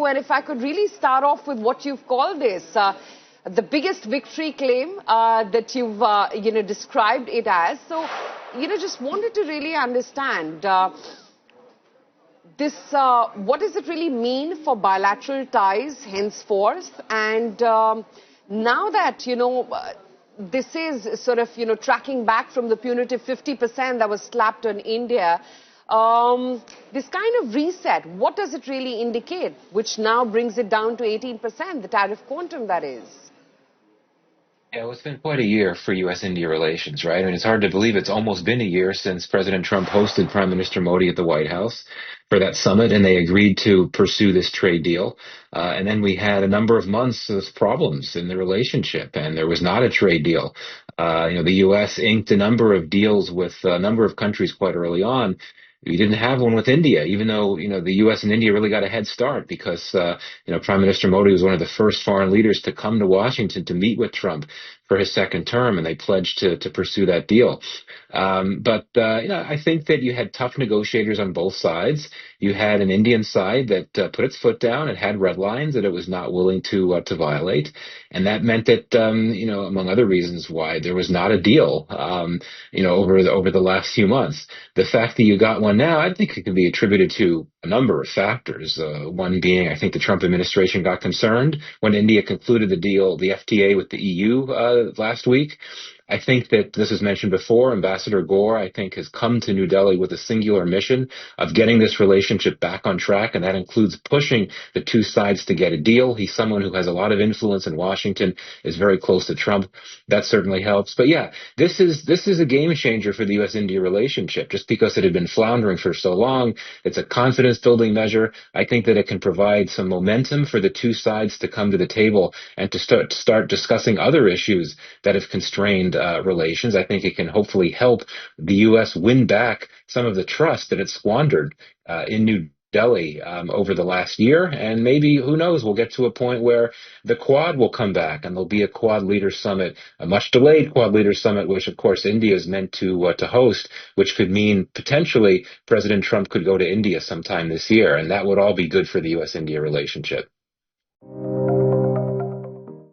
And if I could really start off with what you've called this, the biggest victory claim that you've, described it as. So, just wanted to really understand this, what does it really mean for bilateral ties henceforth? And now that, this is sort of, tracking back from the punitive 50% that was slapped on India, this kind of reset, what does it really indicate, which now brings it down to 18%, the tariff quantum, that is? Yeah, well, it's been quite a year for U.S.-India relations, right? I mean, it's hard to believe it's almost been a year since President Trump hosted Prime Minister Modi at the White House for that summit, and they agreed to pursue this trade deal. And then we had a number of months of problems in the relationship, and there was not a trade deal. The U.S. inked a number of deals with a number of countries quite early on. We didn't have one with India, even though, the U.S. and India really got a head start because, Prime Minister Modi was one of the first foreign leaders to come to Washington to meet with Trump for his second term, and they pledged to pursue that deal. I think that you had tough negotiators on both sides. You had an Indian side that put its foot down and had red lines that it was not willing to violate. And that meant that, among other reasons why there was not a deal, over the last few months. The fact that you got one now, I think it can be attributed to a number of factors. One being, I think the Trump administration got concerned when India concluded the deal, the FTA with the EU last week. I think that this was mentioned before. Ambassador Gore, I think, has come to New Delhi with a singular mission of getting this relationship back on track, and that includes pushing the two sides to get a deal. He's someone who has a lot of influence in Washington, is very close to Trump. That certainly helps. But yeah, this is a game changer for the U.S.-India relationship. Just because it had been floundering for so long, it's a confidence-building measure. I think that it can provide some momentum for the two sides to come to the table and to start discussing other issues that have constrained relations. I think it can hopefully help the U.S. win back some of the trust that it squandered in New Delhi over the last year. And maybe, who knows, we'll get to a point where the Quad will come back and there'll be a Quad leaders summit, a much delayed Quad leaders summit, which of course India is meant to host, which could mean potentially President Trump could go to India sometime this year. And that would all be good for the U.S.-India relationship.